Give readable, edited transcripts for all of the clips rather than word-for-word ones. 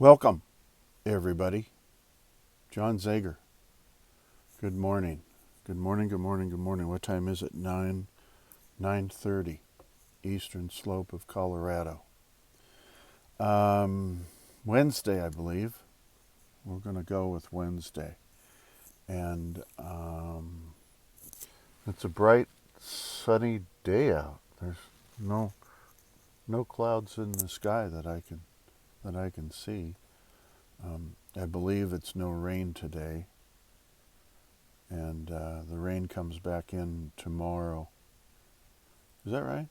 Welcome, everybody. John Zager. Good morning. Good morning. Good morning. Good morning. What time is it? 9:30, Eastern Slope of Colorado. Wednesday, I believe. We're going to go with Wednesday, and it's a bright, sunny day out. There's no clouds in the sky that I can see. I believe it's no rain today, and the rain comes back in tomorrow. Is that right?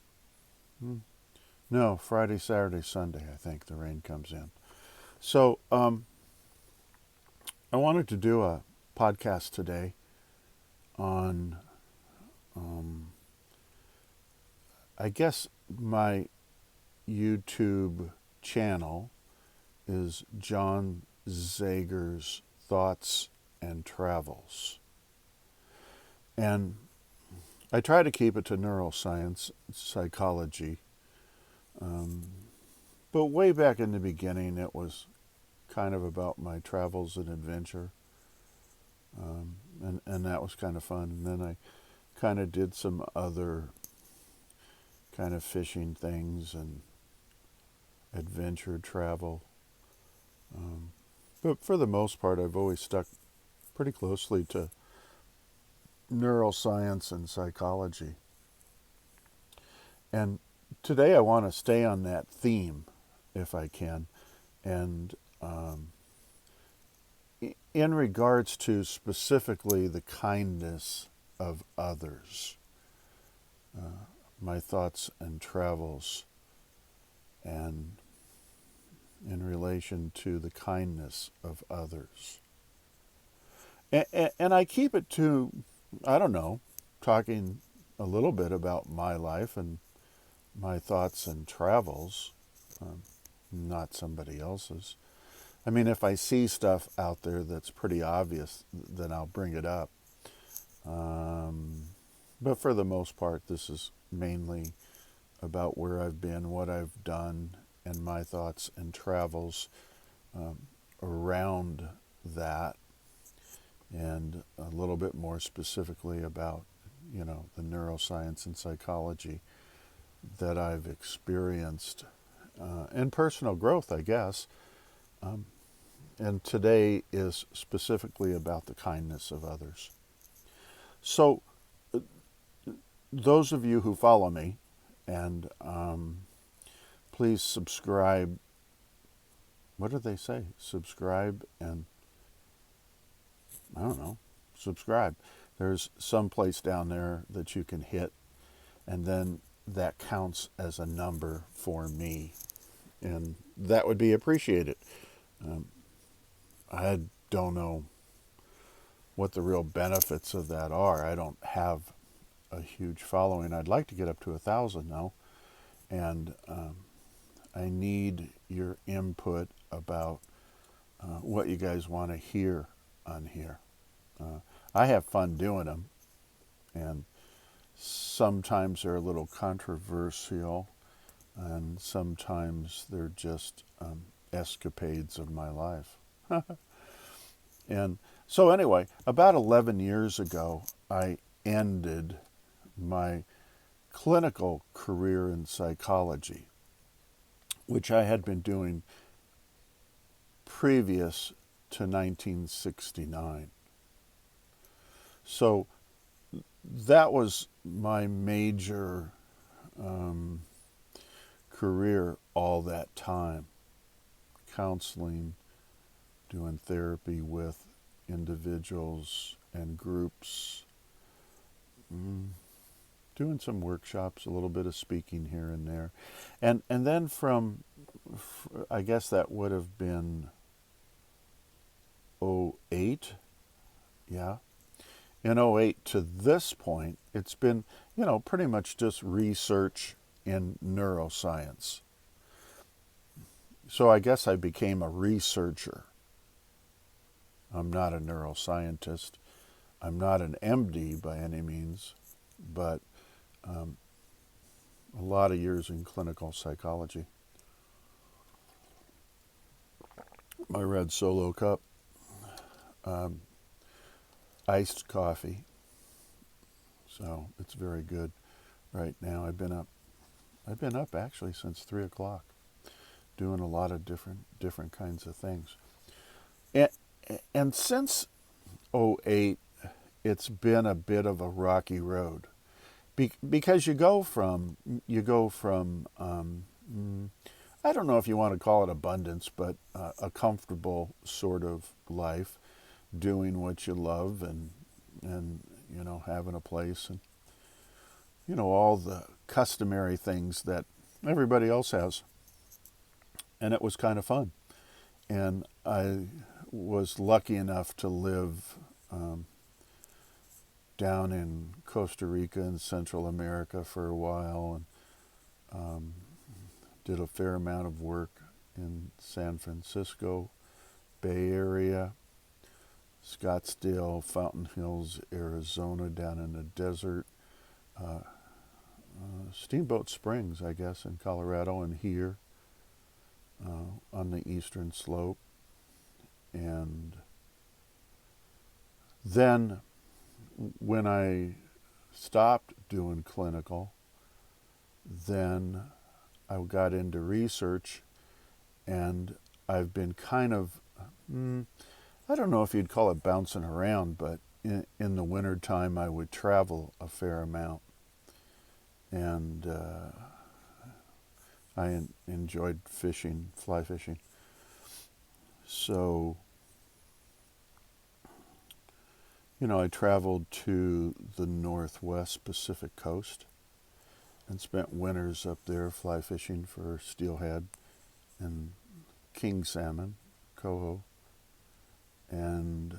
No, Friday, Saturday, Sunday, I think the rain comes in. So I wanted to do a podcast today on, I guess my YouTube channel is John Zager's Thoughts and Travels. And I try to keep it to neuroscience, psychology. But way back in the beginning, it was kind of about my travels and adventure. And that was kind of fun. And then I kind of did some other kind of fishing things and adventure travel. But for the most part, I've always stuck pretty closely to neuroscience and psychology. And today I want to stay on that theme, if I can, and in regards to specifically the kindness of others, my thoughts and travels, and in relation to the kindness of others. And I keep it to, I don't know, talking a little bit about my life and my thoughts and travels, not somebody else's. I mean, if I see stuff out there that's pretty obvious, then I'll bring it up. But for the most part, this is mainly about where I've been, what I've done, and my thoughts and travels around that, and a little bit more specifically about, the neuroscience and psychology that I've experienced, and personal growth, I guess. And today is specifically about the kindness of others. So, those of you who follow me, and please subscribe. What do they say? Subscribe and, I don't know, subscribe. There's some place down there that you can hit, and then that counts as a number for me, and that would be appreciated. I don't know what the real benefits of that are. I don't have a huge following. I'd like to get up to 1,000 now, and I need your input about what you guys want to hear on here. I have fun doing them, and sometimes they're a little controversial, and sometimes they're just escapades of my life. And so anyway, about 11 years ago, I ended my clinical career in psychology, which I had been doing previous to 1969. So that was my major career all that time. Counseling, doing therapy with individuals and groups, doing some workshops, a little bit of speaking here and there. And then from, I guess that would have been '08, yeah. In '08 to this point, it's been, pretty much just research in neuroscience. So I guess I became a researcher. I'm not a neuroscientist. I'm not an MD by any means, but a lot of years in clinical psychology. my red Solo cup, iced coffee. So it's very good right now. I've been up actually since 3 o'clock, doing a lot of different kinds of things. And, and since '08, it's been a bit of a rocky road. Because I don't know if you want to call it abundance, but a comfortable sort of life, doing what you love, and having a place, and all the customary things that everybody else has, and it was kind of fun. And I was lucky enough to live down in Costa Rica and Central America for a while, and did a fair amount of work in San Francisco, Bay Area, Scottsdale, Fountain Hills, Arizona, down in the desert, Steamboat Springs, I guess, in Colorado, and here on the eastern slope. And then when I stopped doing clinical, then I got into research, and I've been kind of, I don't know if you'd call it bouncing around, but in the wintertime I would travel a fair amount. And I enjoyed fishing, fly fishing. So, I traveled to the Northwest Pacific Coast and spent winters up there fly fishing for steelhead and king salmon, coho, and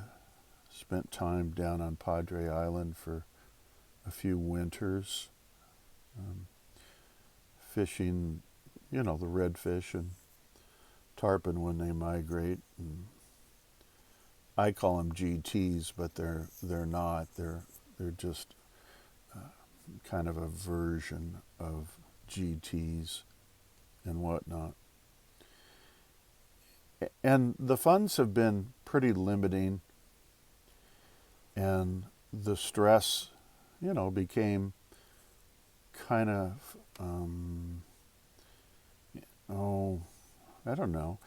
spent time down on Padre Island for a few winters, fishing, the redfish and tarpon when they migrate. And I call them GTs, but they're not. They're just kind of a version of GTs and whatnot. And the funds have been pretty limiting, and the stress, became kind of, I don't know.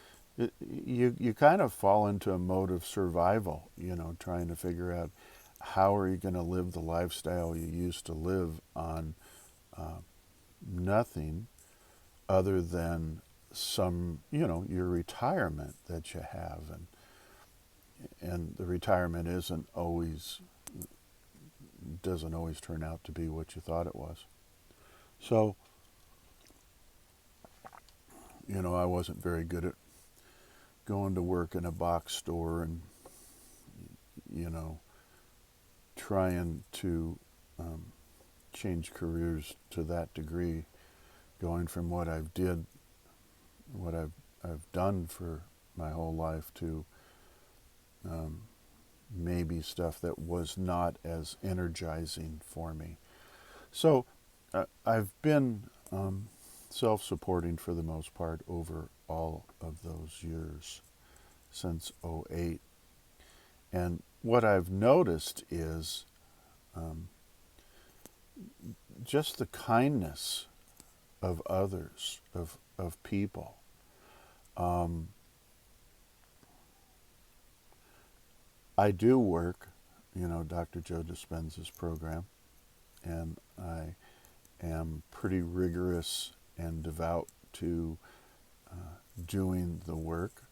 You kind of fall into a mode of survival, trying to figure out how are you going to live the lifestyle you used to live on nothing other than your retirement that you have, and the retirement doesn't always turn out to be what you thought it was. So, I wasn't very good at going to work in a box store and, trying to change careers to that degree, going from what I've done for my whole life to maybe stuff that was not as energizing for me. So I've been self-supporting for the most part over all of those years since '08. And what I've noticed is just the kindness of others, of people. I do work, Dr. Joe Dispenza's program, and I am pretty rigorous and devout to doing the work,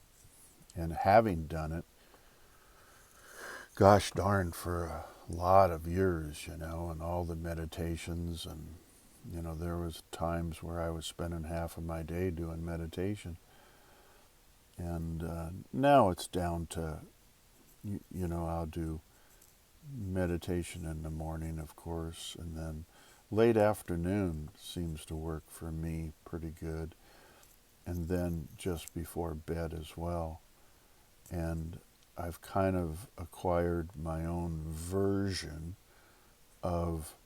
and having done it, gosh darn, for a lot of years, and all the meditations, and there was times where I was spending half of my day doing meditation, and now it's down to, I'll do meditation in the morning, of course, and then late afternoon seems to work for me pretty good, and then just before bed as well. And I've kind of acquired my own version of,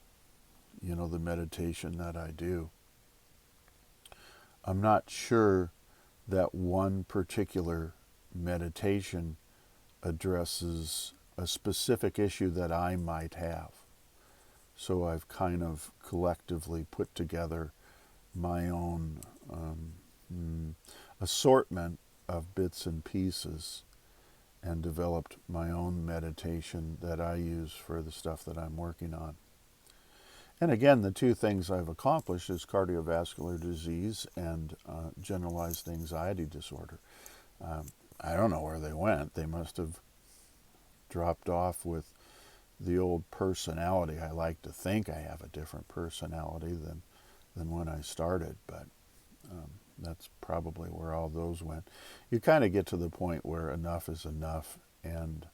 the meditation that I do. I'm not sure that one particular meditation addresses a specific issue that I might have. So I've kind of collectively put together my own assortment of bits and pieces and developed my own meditation that I use for the stuff that I'm working on. And again, the two things I've accomplished is cardiovascular disease and generalized anxiety disorder. I don't know where they went. They must have dropped off with the old personality. I like to think I have a different personality than when I started, but that's probably where all those went. You kind of get to the point where enough is enough, and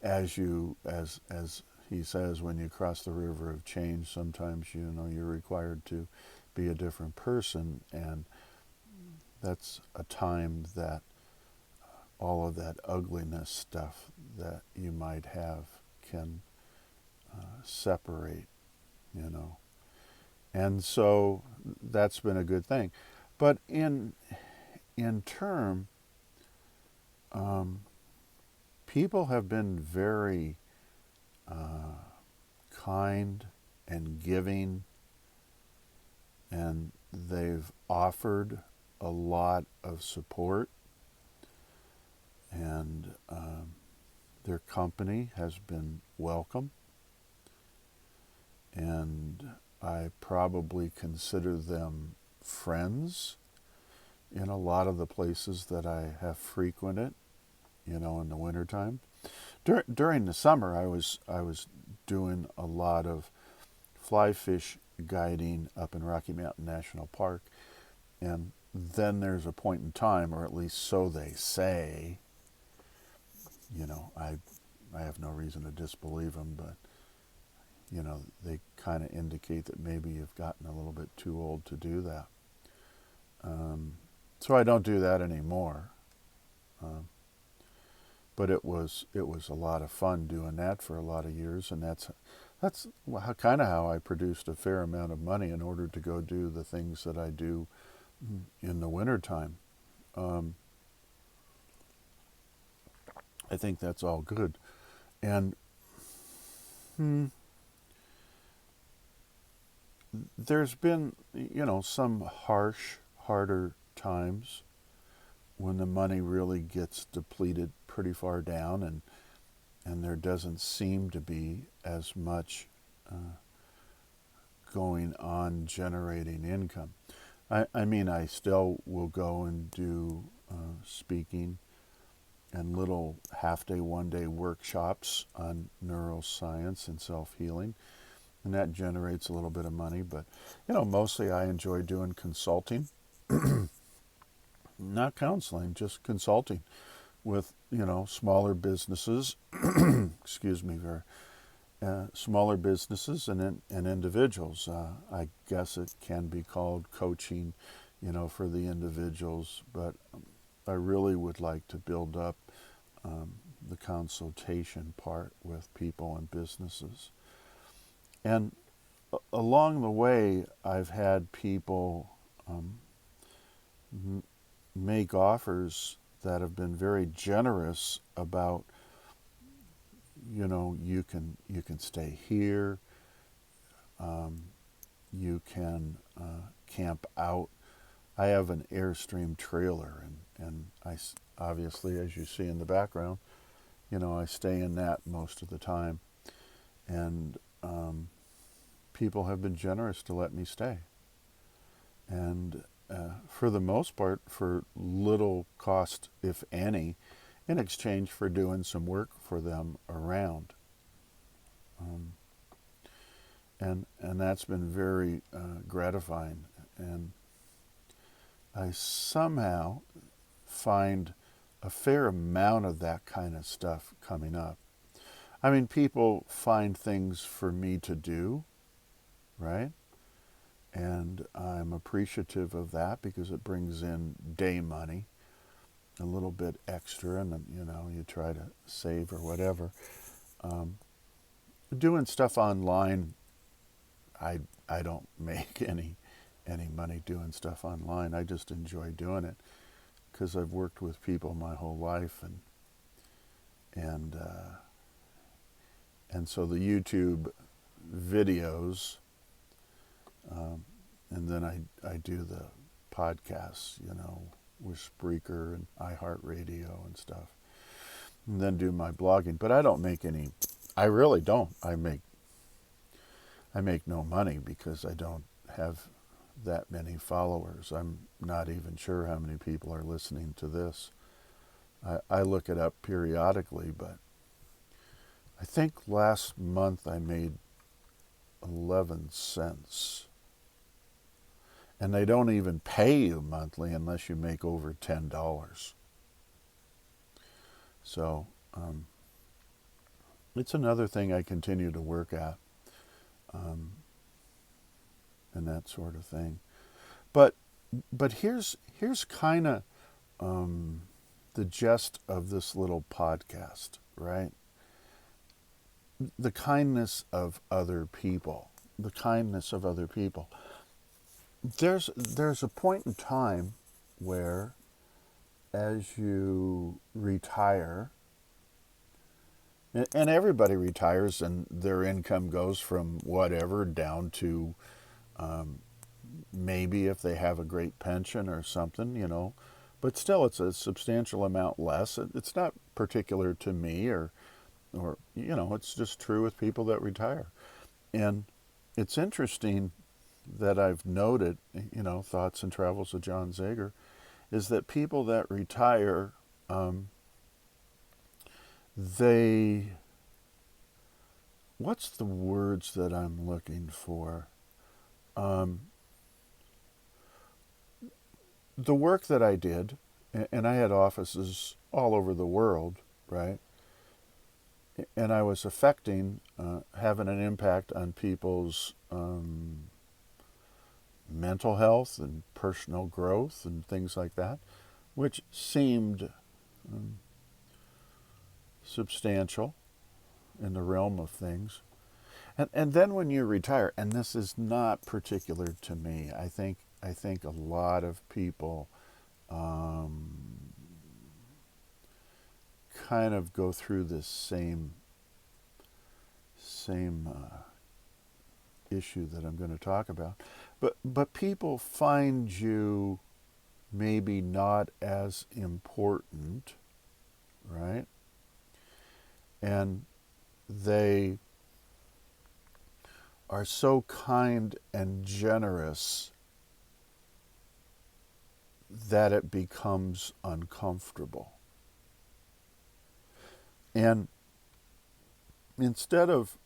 as he says, when you cross the river of change, sometimes you're required to be a different person, and that's a time that all of that ugliness stuff that you might have can separate, and so that's been a good thing. But in term, people have been very kind and giving, and they've offered a lot of support, and their company has been welcome, and I probably consider them friends in a lot of the places that I have frequented, in the wintertime. During the summer, I was doing a lot of fly fish guiding up in Rocky Mountain National Park, and then there's a point in time, or at least so they say, I have no reason to disbelieve them, but they kind of indicate that maybe you've gotten a little bit too old to do that. So I don't do that anymore. But it was a lot of fun doing that for a lot of years, and that's kind of how I produced a fair amount of money in order to go do the things that I do in the wintertime. I think that's all good. And there's been, some harder times when the money really gets depleted pretty far down, and there doesn't seem to be as much going on generating income. I mean, I still will go and do speaking and little half-day, one-day workshops on neuroscience and self-healing, and that generates a little bit of money. But, mostly I enjoy doing consulting, not counseling, just consulting with, smaller businesses, excuse me, smaller businesses and individuals. I guess it can be called coaching, for the individuals, but I really would like to build up the consultation part with people and businesses. And along the way, I've had people make offers that have been very generous about, you can stay here, you can camp out. I have an Airstream trailer, and I obviously, as you see in the background, I stay in that most of the time, and people have been generous to let me stay, and for the most part, for little cost, if any, in exchange for doing some work for them around. And that's been very gratifying. And I somehow find a fair amount of that kind of stuff coming up. I mean, people find things for me to do, right? And I'm appreciative of that because it brings in day money, a little bit extra, and you try to save or whatever. Doing stuff online, I don't make any any money doing stuff online. I just enjoy doing it because I've worked with people my whole life, and and so the YouTube videos, and then I do the podcasts, with Spreaker and iHeartRadio and stuff, and then do my blogging. But I don't make any. I really don't. I make no money because I don't have that many followers. I'm not even sure how many people are listening to this. I look it up periodically, but I think last month I made 11 cents. And they don't even pay you monthly unless you make over $10. So it's another thing I continue to work at, and that sort of thing. But here's kind of the gist of this little podcast, right? The kindness of other people. The kindness of other people. There's a point in time where, as you retire, and everybody retires and their income goes from whatever down to maybe if they have a great pension or something, but still it's a substantial amount less. It's not particular to me or it's just true with people that retire. And it's interesting that I've noted, Thoughts and Travels of John Zager, is that people that retire, what's the words that I'm looking for? The work that I did, and I had offices all over the world, right? And I was having an impact on people's mental health and personal growth and things like that, which seemed substantial in the realm of things. And then when you retire, and this is not particular to me, I think a lot of people kind of go through this same issue that I'm going to talk about. But people find you maybe not as important, right? And they are so kind and generous that it becomes uncomfortable. And instead of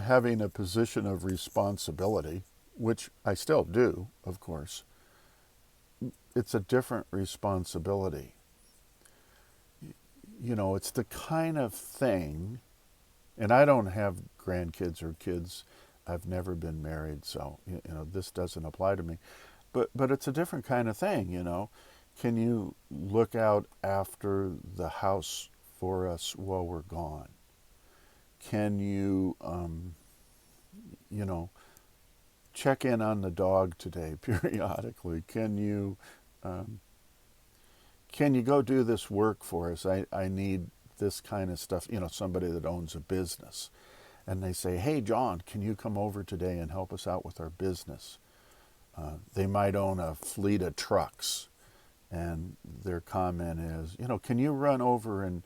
having a position of responsibility, which I still do, of course, it's a different responsibility. It's the kind of thing, and I don't have grandkids or kids. I've never been married, so this doesn't apply to me. But it's a different kind of thing. Can you look out after the house for us while we're gone? Can you, check in on the dog today periodically? Can you go do this work for us? I need this kind of stuff. Somebody that owns a business, and they say, "Hey, John, can you come over today and help us out with our business?" They might own a fleet of trucks, and their comment is, "Can you run over and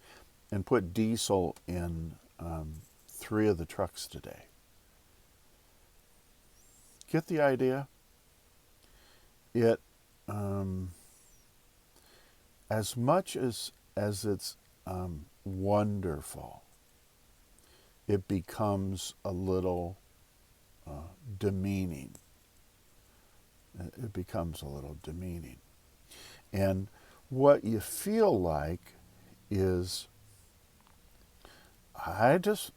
put diesel in 3 of the trucks today?" Get the idea? It, as much as it's wonderful, it becomes a little demeaning. It becomes a little demeaning. And what you feel like is, I just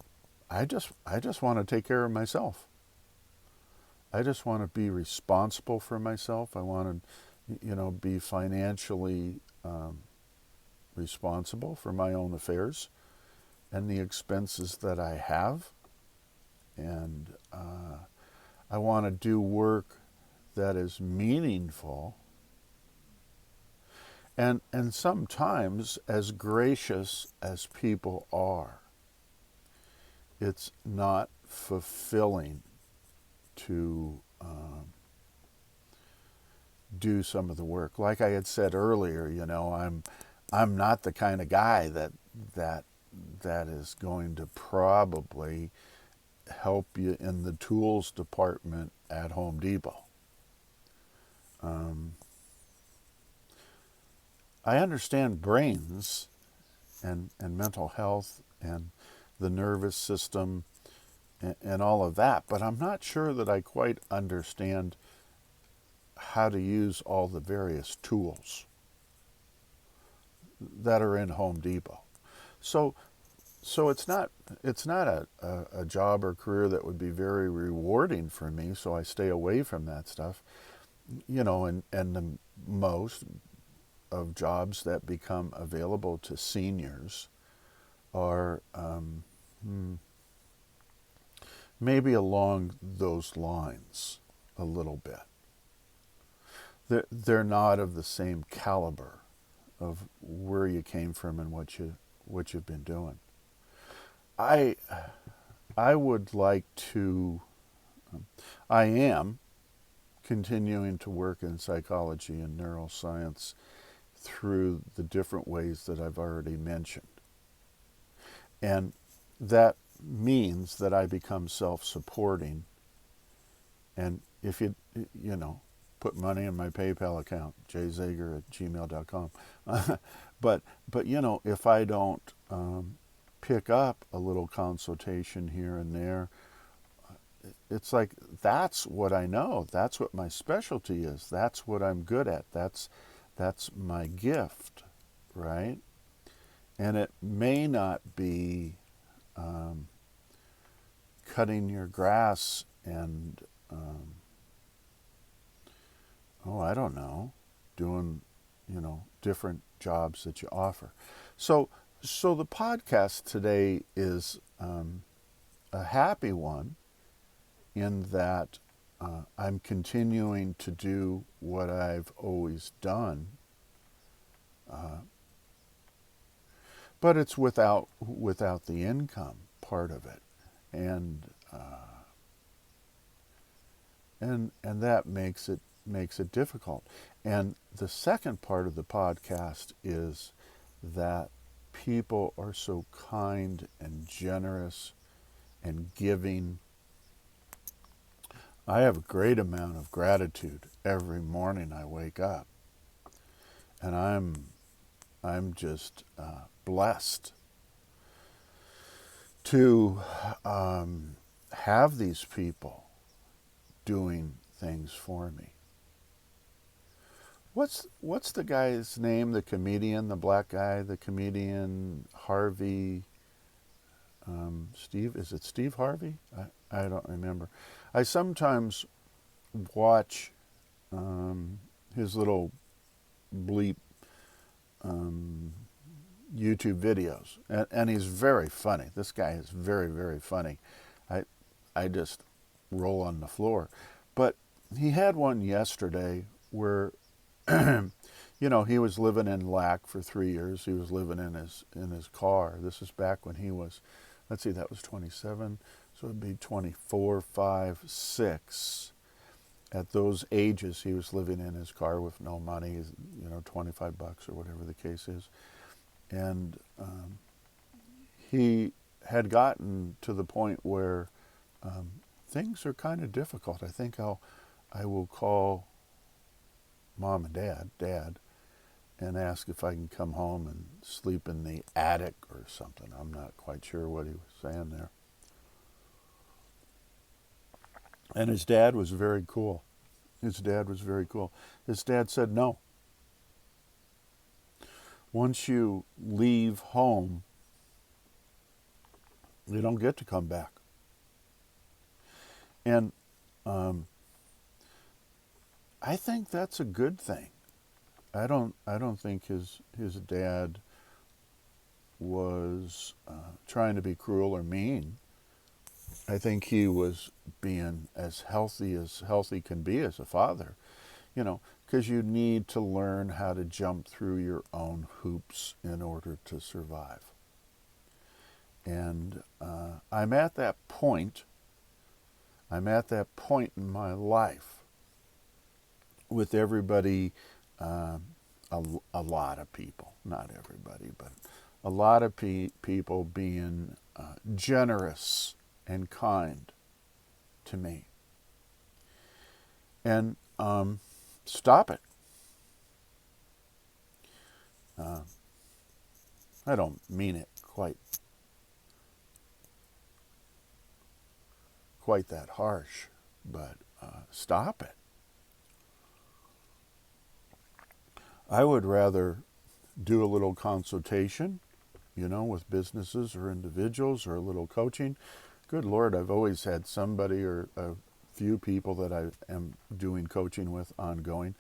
want to take care of myself. I just want to be responsible for myself. I want to, be financially responsible for my own affairs and the expenses that I have. And I want to do work that is meaningful, and sometimes, as gracious as people are, it's not fulfilling to do some of the work. Like I had said earlier, I'm not the kind of guy that is going to probably help you in the tools department at Home Depot. I understand brains and mental health and the nervous system and all of that, but I'm not sure that I quite understand how to use all the various tools that are in Home Depot. So it's not a job or career that would be very rewarding for me, so I stay away from that stuff. And the most of jobs that become available to seniors are maybe along those lines a little bit. They're not of the same caliber of where you came from and what you've been doing. I would like to. I am continuing to work in psychology and neuroscience through the different ways that I've already mentioned, and that means that I become self-supporting. And if you put money in my PayPal account, jzager@gmail.com. but if I don't pick up a little consultation here and there, it's like, that's what I know. That's what my specialty is. That's what I'm good at. That's my gift, right? And it may not be cutting your grass and I don't know, doing different jobs that you offer. So the podcast today is a happy one, in that I'm continuing to do what I've always done, but it's without the income part of it, and that makes it difficult. And the second part of the podcast is that people are so kind and generous and giving. I have a great amount of gratitude every morning I wake up, and I'm just blessed to have these people doing things for me. What's the guy's name? The comedian, the black guy, the comedian Harvey. Steve, is it Steve Harvey? I don't remember. I sometimes watch his little bleep YouTube videos, and he's very funny. This guy is very, very funny. I just roll on the floor. But he had one yesterday where he was living in LAC for 3 years. He was living in his car. This is back when he was, let's see, that was 27, so it'd be 24, 5, 6. At those ages, he was living in his car with no money, $25 or whatever the case is. And he had gotten to the point where things are kind of difficult. I think I will call Mom and Dad, and ask if I can come home and sleep in the attic or something. I'm not quite sure what he was saying there. And his dad was very cool. His dad said, no. Once you leave home, you don't get to come back. And I think that's a good thing. I don't think his dad was trying to be cruel or mean. I think he was being as healthy can be as a father, you know, because you need to learn how to jump through your own hoops in order to survive. And I'm at that point. I'm at that point in my life with everybody, uh, a lot of people, not everybody, but a lot of people being generous and kind to me. And stop it. Uh, I don't mean it quite that harsh, but stop it. I would rather do a little consultation, with businesses or individuals, or a little coaching. Good Lord, I've always had somebody or a few people that I am doing coaching with ongoing.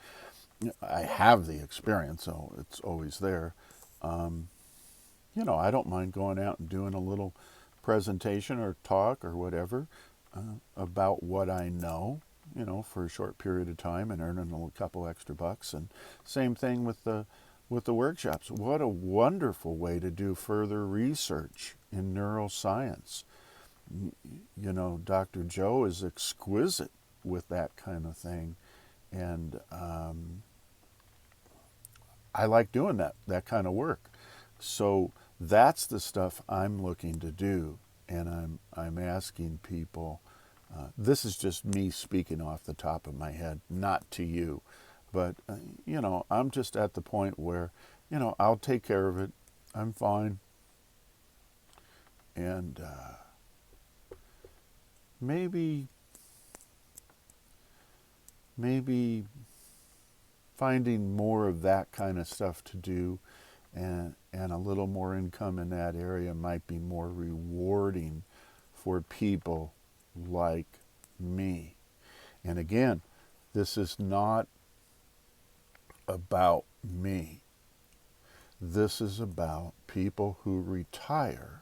I have the experience, so it's always there. Um, I don't mind going out and doing a little presentation or talk or whatever about what I know, for a short period of time and earning a couple extra bucks. And same thing with the workshops. What a wonderful way to do further research in neuroscience. Dr. Joe is exquisite with that kind of thing, and I like doing that kind of work. So that's the stuff I'm looking to do, and I'm asking people. This is just me speaking off the top of my head, not to you, but I'm just at the point where I'll take care of it. I'm fine, and maybe maybe finding more of that kind of stuff to do, and a little more income in that area might be more rewarding for people like me. And again, this is not about me. This is about people who retire,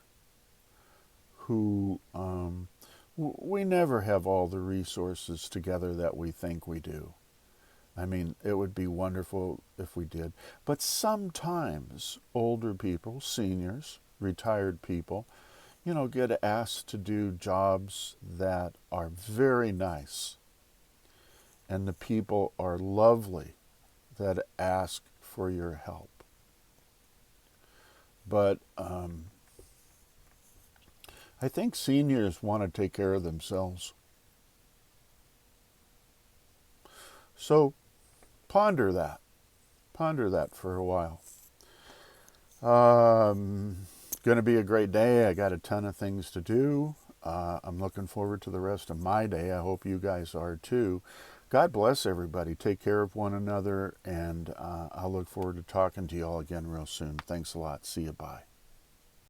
who we never have all the resources together that we think we do. I mean, it would be wonderful if we did. But sometimes older people, seniors, retired people, get asked to do jobs that are very nice. And the people are lovely that ask for your help. But I think seniors want to take care of themselves. So ponder that. Ponder that for a while. Going to be a great day. I got a ton of things to do. I'm looking forward to the rest of my day. I hope you guys are too. God bless everybody. Take care of one another, and I'll look forward to talking to you all again real soon. Thanks a lot. See you. Bye.